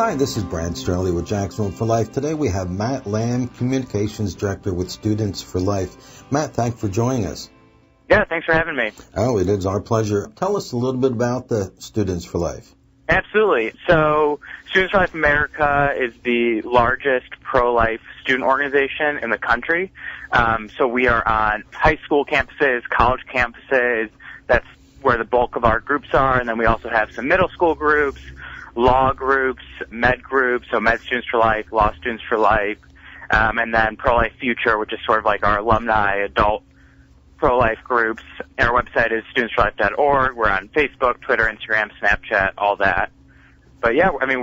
Hi, this is Brad Straley with Jacksonville for Life. Today we have Matt Lamb, Communications Director with Students for Life. Matt, thanks for joining us. Yeah, thanks for having me. Oh, it is our pleasure. Tell us a little bit about the Students for Life. Absolutely. So Students for Life America is the largest pro-life student organization in the country. So we are on high school campuses, college campuses. That's where the bulk of our groups are. And then we also have some middle school groups, law groups, med groups, so Med Students for Life, Law Students for Life, and then Pro-Life Future, which is sort of like our alumni adult pro-life groups. And our website is studentsforlife.org. We're on Facebook, Twitter, Instagram, Snapchat, all that. But yeah, I mean,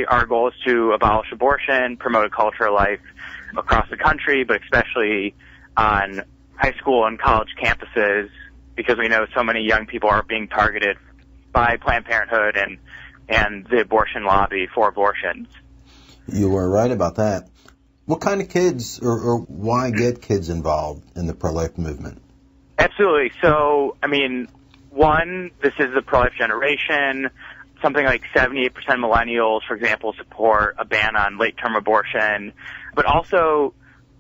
our goal is to abolish abortion, promote a culture of life across the country, but especially on high school and college campuses, because we know so many young people are being targeted by Planned Parenthood and the abortion lobby for abortions. You were right about that. What kind of kids or why get kids involved in the pro-life movement? Absolutely. So, I mean, this is the pro-life generation. Something like 78% of millennials, for example, support a ban on late-term abortion. But also,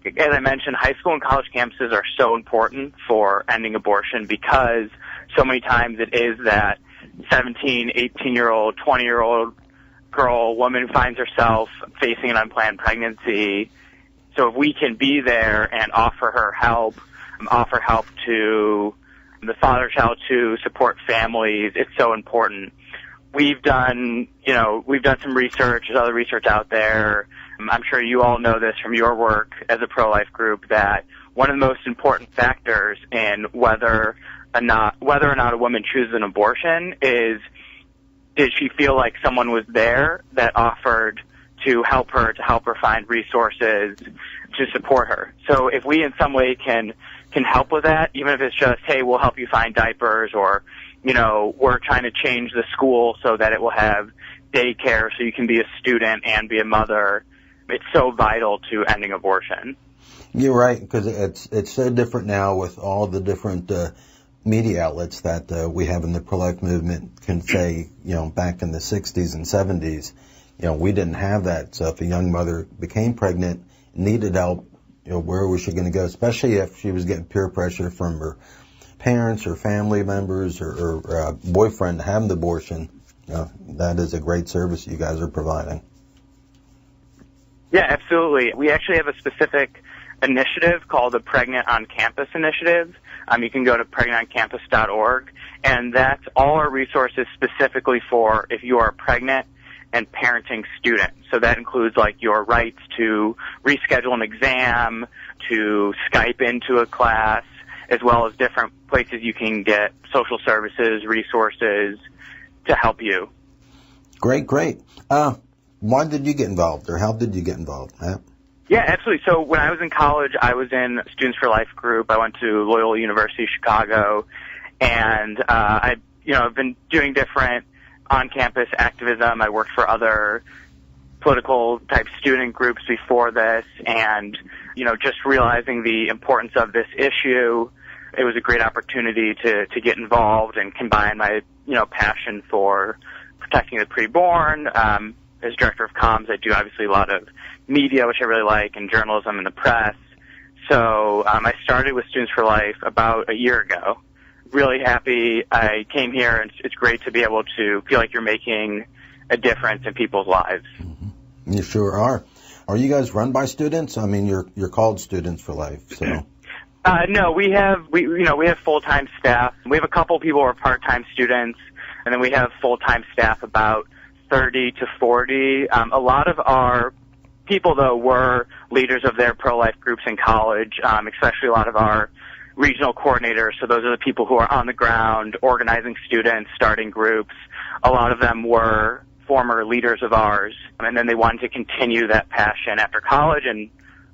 as I mentioned, high school and college campuses are so important for ending abortion because so many times it is that 17, 18-year-old, 20-year-old girl, woman who finds herself facing an unplanned pregnancy. So if we can be there and offer help to the father child to support families, it's so important. We've done some research. There's other research out there. I'm sure you all know this from your work as a pro-life group, that one of the most important factors in whether or not a woman chooses an abortion is, did she feel like someone was there that offered to help her find resources to support her. So if we in some way can help with that, even if it's just, hey, we'll help you find diapers, or, we're trying to change the school so that it will have daycare so you can be a student and be a mother, it's so vital to ending abortion. You're right, because it's so different now with all the different media outlets that we have in the pro-life movement can say, back in the 60s and 70s, we didn't have that. So if a young mother became pregnant, needed help, where was she going to go, especially if she was getting peer pressure from her parents or family members or boyfriend to have the abortion. That is a great service you guys are providing. Yeah, absolutely. We actually have a specific initiative called the Pregnant on Campus Initiative. You can go to pregnantoncampus.org, and that's all our resources specifically for if you are pregnant and parenting student. So that includes like your rights to reschedule an exam, to Skype into a class, as well as different places you can get social services, resources to help you. Great. Why did you get involved, or how did you get involved, Matt? Yeah, absolutely. So when I was in college, I was in Students for Life group. I went to Loyola University Chicago, and I've been doing different on-campus activism. I worked for other political-type student groups before this, and, just realizing the importance of this issue, it was a great opportunity to get involved and combine my, passion for protecting the preborn. As director of comms, I do obviously a lot of media, which I really like, and journalism and the press. So I started with Students for Life about a year ago. Really happy I came here, and it's great to be able to feel like you're making a difference in people's lives. Mm-hmm. You sure are. Are you guys run by students? I mean, you're called Students for Life, so. No, we have full-time staff. We have a couple people who are part-time students, and then we have full-time staff about 30 to 40. A lot of our people, though, were leaders of their pro-life groups in college, especially a lot of our regional coordinators. So those are the people who are on the ground, organizing students, starting groups. A lot of them were former leaders of ours, and then they wanted to continue that passion after college, and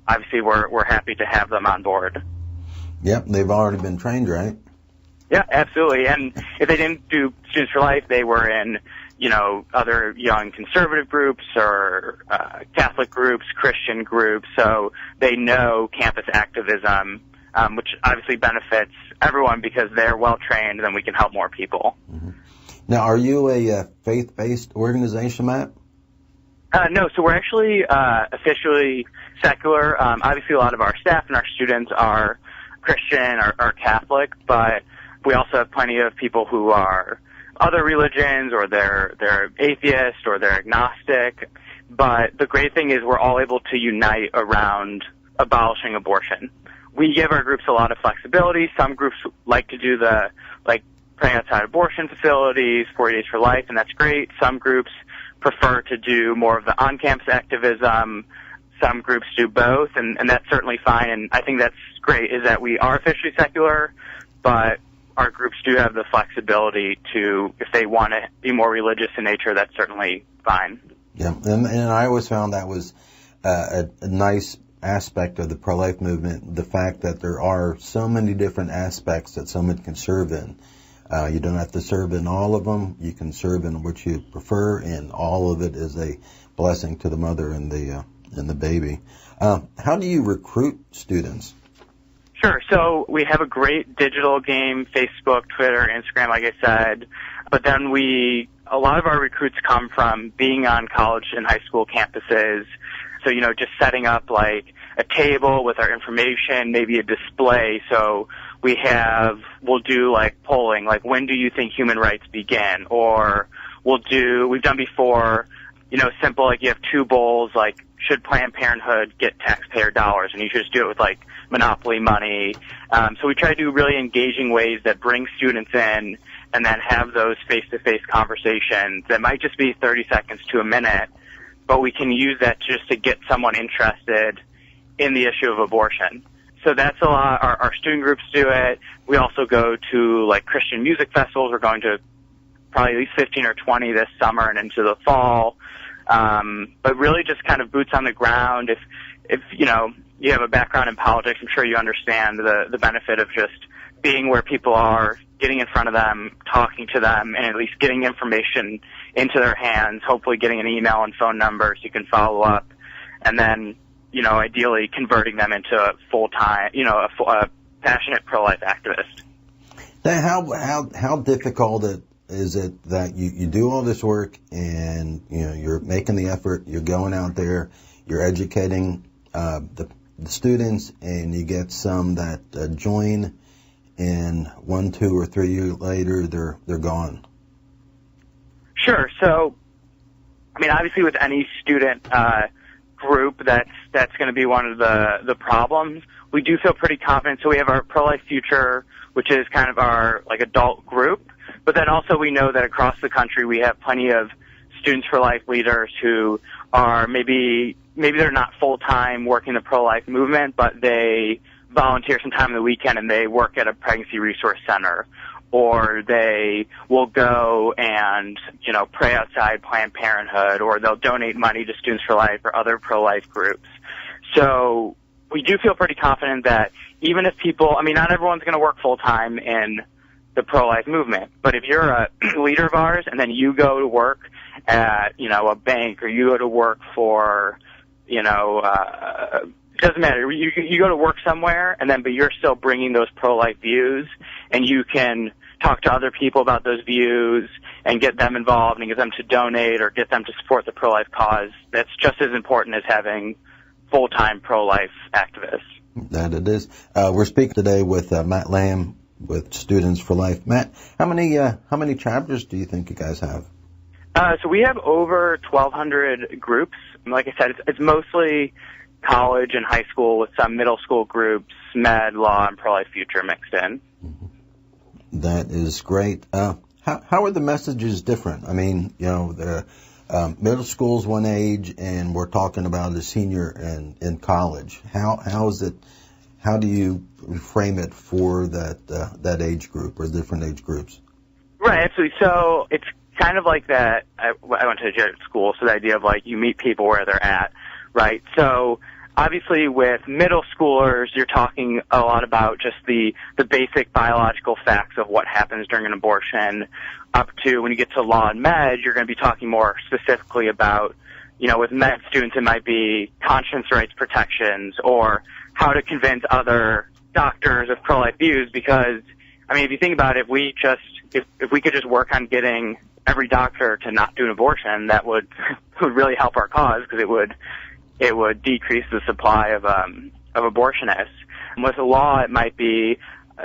obviously we're happy to have them on board. Yep, they've already been trained, right? Yeah, absolutely. And if they didn't do Students for Life, they were in other young conservative groups or Catholic groups, Christian groups, so they know campus activism, which obviously benefits everyone because they're well-trained, and then we can help more people. Mm-hmm. Now, are you a faith-based organization, Matt? No, so we're actually officially secular. Obviously, a lot of our staff and our students are Christian or Catholic, but we also have plenty of people who are other religions, or they're atheist, or they're agnostic. But the great thing is we're all able to unite around abolishing abortion. We give our groups a lot of flexibility. Some groups like to do praying outside abortion facilities, 40 Days for Life, and that's great. Some groups prefer to do more of the on-campus activism. Some groups do both, and that's certainly fine. And I think that's great, is that we are officially secular, but our groups do have the flexibility to, if they want to be more religious in nature, that's certainly fine. Yeah, and I always found that was a nice aspect of the pro-life movement, the fact that there are so many different aspects that someone can serve in. You don't have to serve in all of them. You can serve in what you prefer, and all of it is a blessing to the mother and the baby. How do you recruit students? Sure. So we have a great digital game, Facebook, Twitter, Instagram, like I said. But then a lot of our recruits come from being on college and high school campuses. So, just setting up like a table with our information, maybe a display. So we'll do like polling, like when do you think human rights begin? Or we've done before, simple, like you have two bowls, like should Planned Parenthood get taxpayer dollars? And you should just do it with like monopoly money. So we try to do really engaging ways that bring students in and then have those face-to-face conversations that might just be 30 seconds to a minute, but we can use that just to get someone interested in the issue of abortion. So that's a lot. Our student groups do it. We also go to like Christian music festivals. We're going to probably at least 15 or 20 this summer and into the fall. But really just kind of boots on the ground. If you have a background in politics, I'm sure you understand the benefit of just being where people are, getting in front of them, talking to them, and at least getting information into their hands, hopefully getting an email and phone number so you can follow up, and then, ideally converting them into a full-time, a passionate pro-life activist. Now, how difficult is it that you do all this work and, you're making the effort, you're going out there, you're educating the students, and you get some that join, and 1, 2, or 3 years later, they're gone? Sure. So, obviously with any student group, that's going to be one of the problems. We do feel pretty confident. So we have our Pro-Life Future, which is kind of our like adult group, but then also we know that across the country we have plenty of Students for Life leaders who are maybe they're not full-time working the pro-life movement, but they volunteer some time on the weekend and they work at a pregnancy resource center, or they will go and, pray outside Planned Parenthood, or they'll donate money to Students for Life or other pro-life groups. So we do feel pretty confident that even if people, not everyone's going to work full-time in the pro-life movement, but if you're a leader of ours and then you go to work at, a bank, or you go to work for, it doesn't matter. You go to work somewhere, but you're still bringing those pro-life views, and you can talk to other people about those views and get them involved and get them to donate or get them to support the pro-life cause. That's just as important as having full-time pro-life activists. That it is. We're speaking today with Matt Lamb with Students for Life. Matt, how many chapters do you think you guys have? So we have over 1,200 groups. Like I said, it's mostly college and high school with some middle school groups, med, law, and pro-life future mixed in. That is great. How are the messages different? The middle school's one age, and we're talking about a senior in college. How is it? How do you frame it for that age group or different age groups? Right, absolutely. So it's kind of like that. I went to a Jesuit school, so the idea of like you meet people where they're at, right? So obviously with middle schoolers, you're talking a lot about just the basic biological facts of what happens during an abortion, up to when you get to law and med, you're going to be talking more specifically about, with med students, it might be conscience rights protections or how to convince other doctors of pro-life views, because, if you think about it, if we could just work on getting every doctor to not do an abortion, that would really help our cause, because it would decrease the supply of abortionists. And with the law, it might be,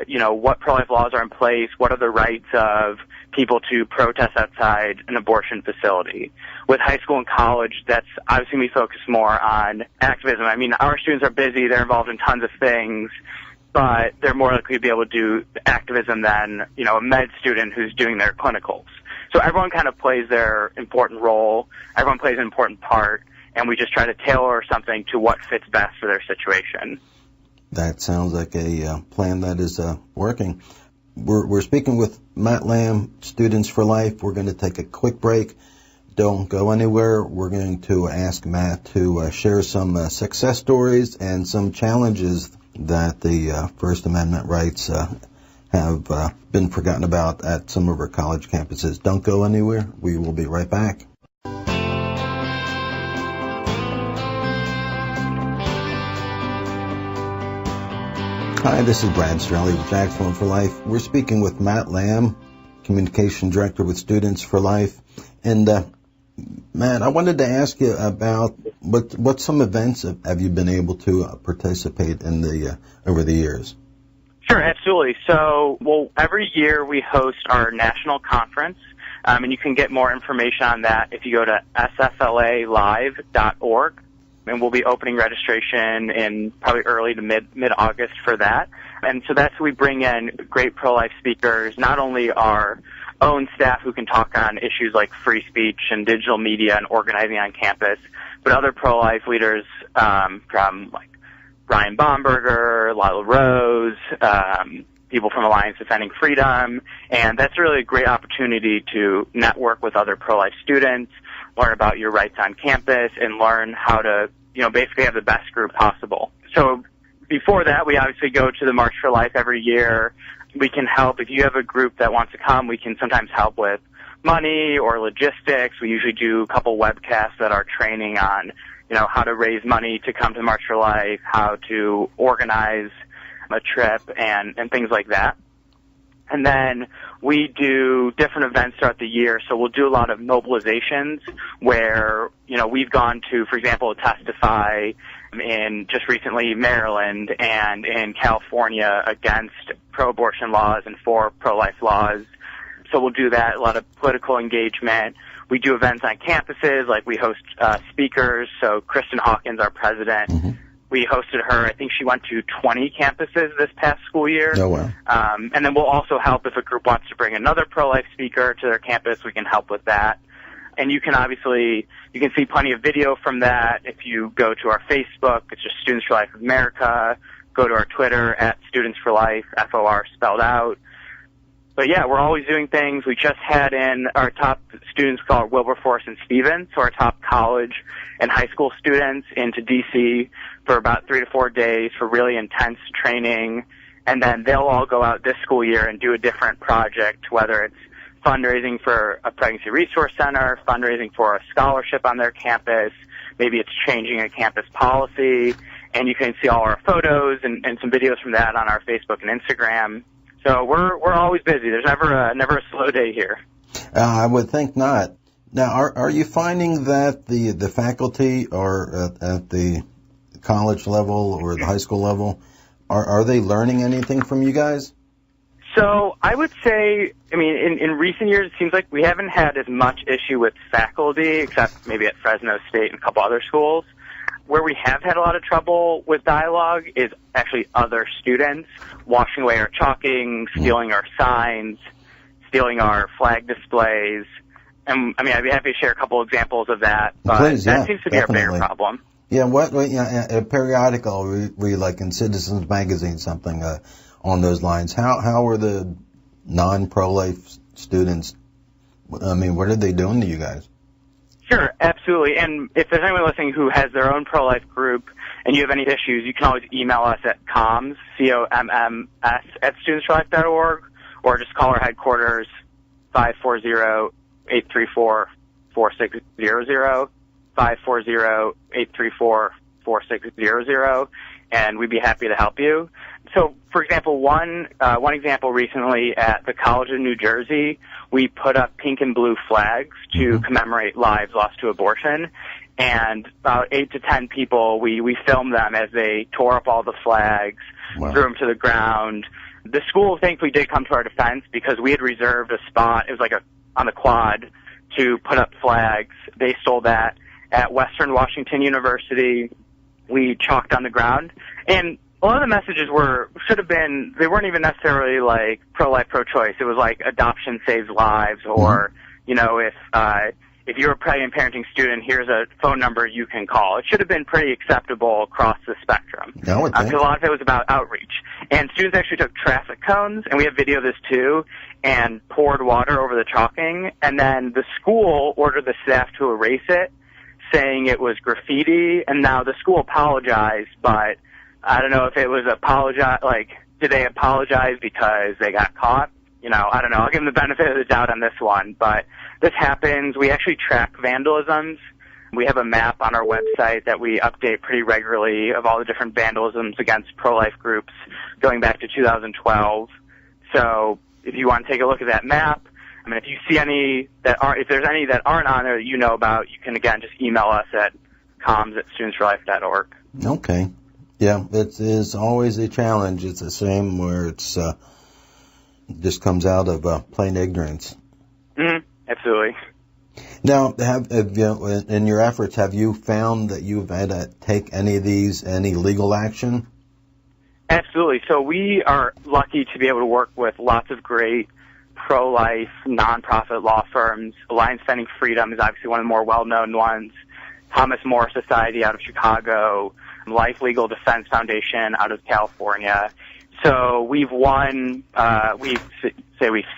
what pro-life laws are in place, what are the rights of people to protest outside an abortion facility. With high school and college, that's obviously we focus more on activism. I mean, our students are busy, they're involved in tons of things, but they're more likely to be able to do activism than, a med student who's doing their clinicals. So everyone kind of plays their important role, everyone plays an important part, and we just try to tailor something to what fits best for their situation. That sounds like a plan that is working. We're speaking with Matt Lamb, Students for Life. We're going to take a quick break. Don't go anywhere. We're going to ask Matt to share some success stories and some challenges that the First Amendment rights have been forgotten about at some of our college campuses. Don't go anywhere. We will be right back. Hi, this is Brad Strelly with Jacksonville for Life. We're speaking with Matt Lamb, Communication Director with Students for Life. And Matt, I wanted to ask you about what some events have you been able to participate in over the years? Sure, absolutely. So, every year we host our national conference, and you can get more information on that if you go to sflalive.org. And we'll be opening registration in probably early to mid-August for that. And so that's we bring in great pro-life speakers, not only our own staff who can talk on issues like free speech and digital media and organizing on campus, but other pro-life leaders from like Brian Bomberger, Lila Rose, people from Alliance Defending Freedom, and that's really a great opportunity to network with other pro-life students, learn about your rights on campus, and learn how to, basically have the best group possible. So before that, we obviously go to the March for Life every year. We can help. If you have a group that wants to come, we can sometimes help with money or logistics. We usually do a couple webcasts that are training on, how to raise money to come to March for Life, how to organize a trip, and things like that. And then we do different events throughout the year. So we'll do a lot of mobilizations where, we've gone to, for example, testify in just recently Maryland and in California against pro-abortion laws and for pro-life laws. So we'll do that, a lot of political engagement. We do events on campuses, like we host speakers. So Kristen Hawkins, our president, we hosted her. I think she went to 20 campuses this past school year. Oh, wow. And then we'll also help if a group wants to bring another pro-life speaker to their campus. We can help with that. And you can see plenty of video from that if you go to our Facebook. It's just Students for Life of America. Go to our Twitter at Students for Life, FOR spelled out. But yeah, we're always doing things. We just had in our top students called Wilberforce and Stevens, so our top college and high school students into D.C. for about 3 to 4 days for really intense training. And then they'll all go out this school year and do a different project, whether it's fundraising for a pregnancy resource center, fundraising for a scholarship on their campus, maybe it's changing a campus policy. And you can see all our photos and some videos from that on our Facebook and Instagram. So we're always busy. There's never a slow day here. I would think not. Now, are you finding that the faculty are at the college level or the high school level, are they learning anything from you guys? So I would say, in recent years, it seems like we haven't had as much issue with faculty, except maybe at Fresno State and a couple other schools. Where we have had a lot of trouble with dialogue is actually other students washing away our chalking, stealing our signs, stealing our flag displays. And I'd be happy to share a couple examples of that, but Please, that seems to be definitely. our bigger problem. Yeah, a periodical, we like in Citizens Magazine, something on those lines. How are the non-pro-life students, what are they doing to you guys? Sure, absolutely. And if there's anyone listening who has their own pro-life group and you have any issues, you can always email us at comms, COMMS, at studentsforlife.org, or just call our headquarters, 540-834-4600, 540-834-4600. and we'd be happy to help you. So, for example, one example recently at the College of New Jersey, we put up pink and blue flags to commemorate lives lost to abortion. And about 8 to 10 people, we filmed them as they tore up all the flags, threw them to the ground. The school thankfully did come to our defense because we had reserved a spot. It was like on the quad to put up flags. They stole that at Western Washington University. We chalked on the ground. And a lot of the messages they weren't even necessarily like pro-life, pro-choice. It was like adoption saves lives, or, if you're a pregnant parenting student, here's a phone number you can call. It should have been pretty acceptable across the spectrum. Because a lot of it was about outreach. And students actually took traffic cones, and we have video of this too, and poured water over the chalking. And then the school ordered the staff to erase it, saying it was graffiti. And now the school apologized, but I don't know if it was did they apologize because they got caught? I don't know. I'll give them the benefit of the doubt on this one, but this happens. We actually track vandalisms. We have a map on our website that we update pretty regularly of all the different vandalisms against pro-life groups going back to 2012. So if you want to take a look at that map, if you see if there's any that aren't on there that you know about, you can again just email us at comms@studentsforlife.org. Okay. Yeah, it is always a challenge. It's a shame where it's just comes out of plain ignorance. Absolutely. Now, in your efforts, have you found that you've had to take any legal action? Absolutely. So we are lucky to be able to work with lots of great pro-life nonprofit law firms. Alliance Defending Freedom is obviously one of the more well-known ones. Thomas More Society out of Chicago, Life Legal Defense Foundation out of California. So we've won, we've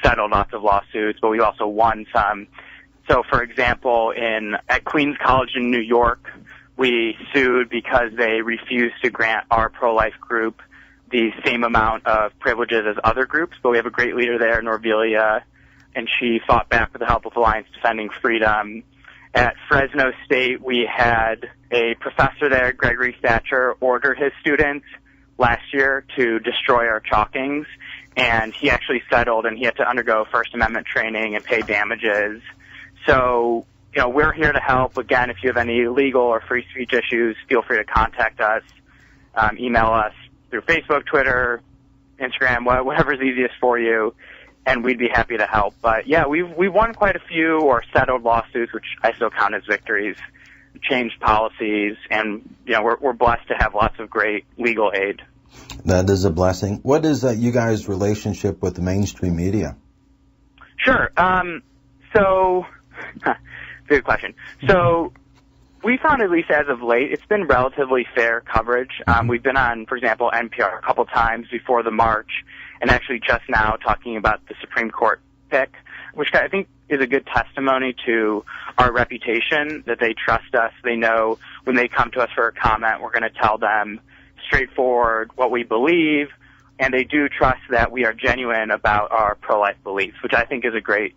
settled lots of lawsuits, but we've also won some. So, for example, at Queens College in New York, we sued because they refused to grant our pro-life group the same amount of privileges as other groups. But we have a great leader there, Norvelia, and she fought back with the help of Alliance Defending Freedom. At Fresno State, we had a professor there, Gregory Thatcher, order his students last year to destroy our chalkings, and he actually settled, and he had to undergo First Amendment training and pay damages. So, we're here to help. Again, if you have any legal or free speech issues, feel free to contact us. Email us through Facebook, Twitter, Instagram, whatever's easiest for you, and we'd be happy to help. But yeah, we've won quite a few or settled lawsuits, which I still count as victories, changed policies, and we're blessed to have lots of great legal aid. That is a blessing. What is you guys' relationship with the mainstream media? Sure. Good question. So we found, at least as of late, it's been relatively fair coverage. We've been on, for example, NPR a couple times before the march, and actually just now talking about the Supreme Court pick, which I think is a good testimony to our reputation, that they trust us. They know when they come to us for a comment, we're going to tell them straightforward what we believe, and they do trust that we are genuine about our pro-life beliefs, which I think is a great,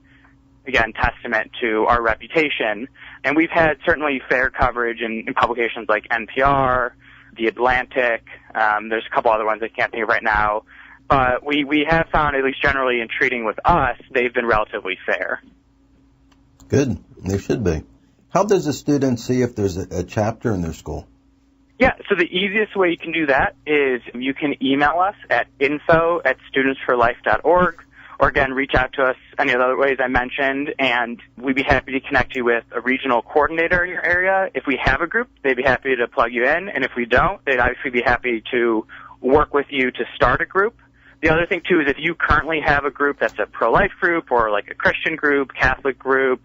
again, testament to our reputation. And we've had certainly fair coverage in publications like NPR, The Atlantic. There's a couple other ones I can't think of right now. But we have found, at least generally in treating with us, they've been relatively fair. Good. They should be. How does a student see if there's a chapter in their school? Yeah, so the easiest way you can do that is you can email us at info@studentsforlife.org, or again, reach out to us any of the other ways I mentioned, and we'd be happy to connect you with a regional coordinator in your area. If we have a group, they'd be happy to plug you in, and if we don't, they'd obviously be happy to work with you to start a group. The other thing, too, is if you currently have a group that's a pro-life group or like a Christian group, Catholic group,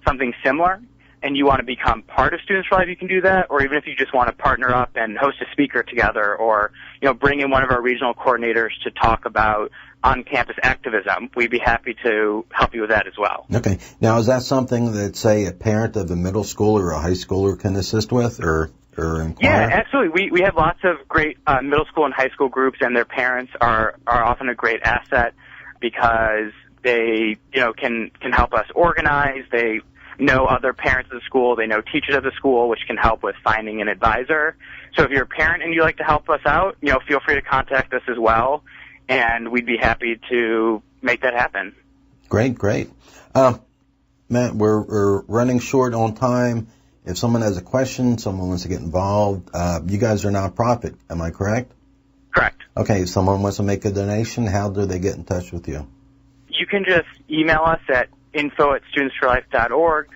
something similar, and you want to become part of Students for Life, you can do that. Or even if you just want to partner up and host a speaker together, or bring in one of our regional coordinators to talk about on-campus activism, we'd be happy to help you with that as well. Okay. Now, is that something that, say, a parent of a middle schooler or a high schooler can assist with, or inquire? Yeah, absolutely. We have lots of great middle school and high school groups, and their parents are often a great asset because they can help us organize. They know other parents of the school. They know teachers at the school, which can help with finding an advisor. So if you're a parent and you'd like to help us out, feel free to contact us as well, and we'd be happy to make that happen. Great. Matt, we're running short on time. If someone has a question, someone wants to get involved, you guys are a nonprofit, am I correct? Correct. Okay, if someone wants to make a donation, how do they get in touch with you? You can just email us at info@studentsforlife.org,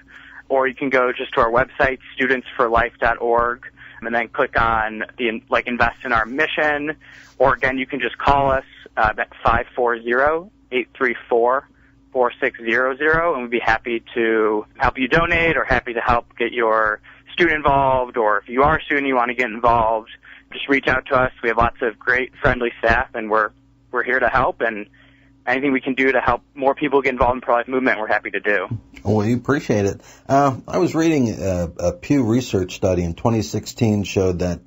or you can go just to our website, studentsforlife.org, and then click on the invest in our mission, or again, you can just call us at 540-834-4600, and we'd be happy to help you donate or happy to help get your student involved, or if you are a student and you want to get involved, just reach out to us. We have lots of great, friendly staff, and we're here to help, and anything we can do to help more people get involved in the pro-life movement, we're happy to do. Well, we appreciate it. I was reading a Pew Research study in 2016 showed that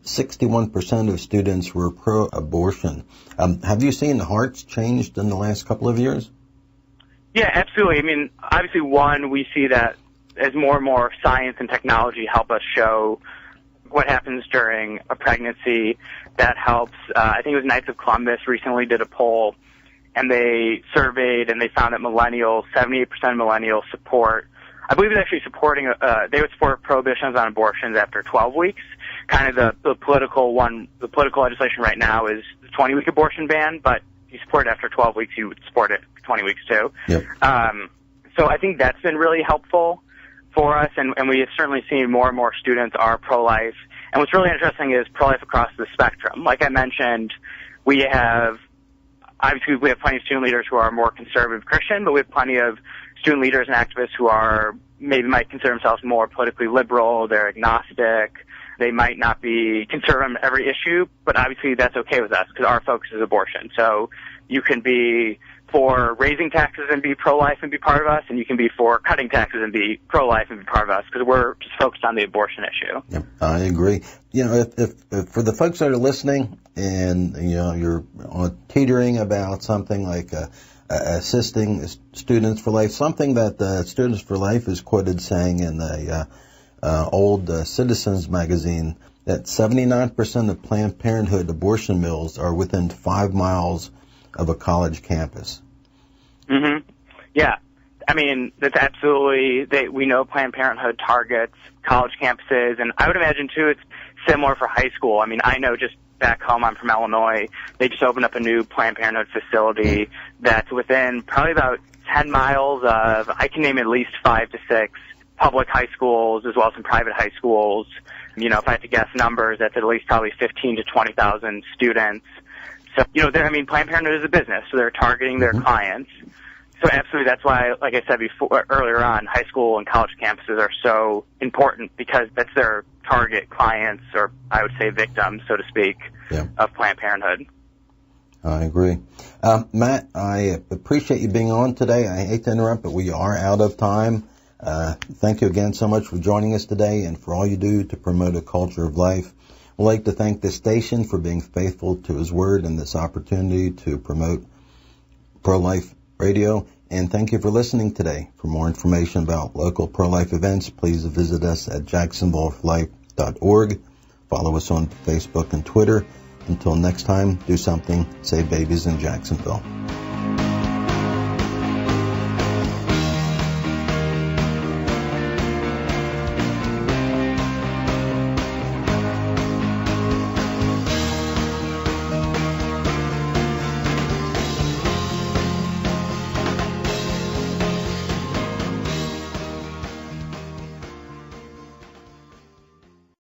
61% of students were pro-abortion. Have you seen hearts changed in the last couple of years? Yeah, absolutely. I mean, obviously, one, we see that as more and more science and technology help us show what happens during a pregnancy, that helps. I think it was Knights of Columbus recently did a poll, and they surveyed, and they found that 78% of millennials support, I believe it's actually supporting, they would support prohibitions on abortions after 12 weeks. Kind of the political legislation right now is the 20-week abortion ban, but if you support it after 12 weeks, you would support it for 20 weeks too. Yep. So I think that's been really helpful for us, and we have certainly seen more and more students are pro-life. And what's really interesting is pro-life across the spectrum. Like I mentioned, we have plenty of student leaders who are more conservative Christian, but we have plenty of student leaders and activists who are might consider themselves more politically liberal. They're agnostic. They might not be conservative on every issue, but obviously that's okay with us because our focus is abortion. So you can be for raising taxes and be pro-life and be part of us, and you can be for cutting taxes and be pro-life and be part of us because we're just focused on the abortion issue. Yep, I agree. If for the folks that are listening and, you're teetering about something like assisting Students for Life, something that Students for Life is quoted saying in the old Citizens magazine, that 79% of Planned Parenthood abortion mills are within 5 miles of a college campus. Mm-hmm. Yeah. I mean, that's absolutely, we know Planned Parenthood targets college campuses, and I would imagine, too, it's similar for high school. I mean, I know just back home, I'm from Illinois, they just opened up a new Planned Parenthood facility that's within probably about 10 miles of, I can name at least 5 to 6 public high schools as well as some private high schools. If I had to guess numbers, that's at least probably 15 to 20,000 students. So, Planned Parenthood is a business, so they're targeting their clients. So absolutely, that's why, like I said before, earlier on, high school and college campuses are so important because that's their target clients, or I would say victims, so to speak, of Planned Parenthood. I agree. Matt, I appreciate you being on today. I hate to interrupt, but we are out of time. Thank you again so much for joining us today and for all you do to promote a culture of life. We'd like to thank this station for being faithful to his word and this opportunity to promote pro-life radio. And thank you for listening today. For more information about local pro-life events, please visit us at jacksonvilleforlife.org. Follow us on Facebook and Twitter. Until next time, do something, save babies in Jacksonville.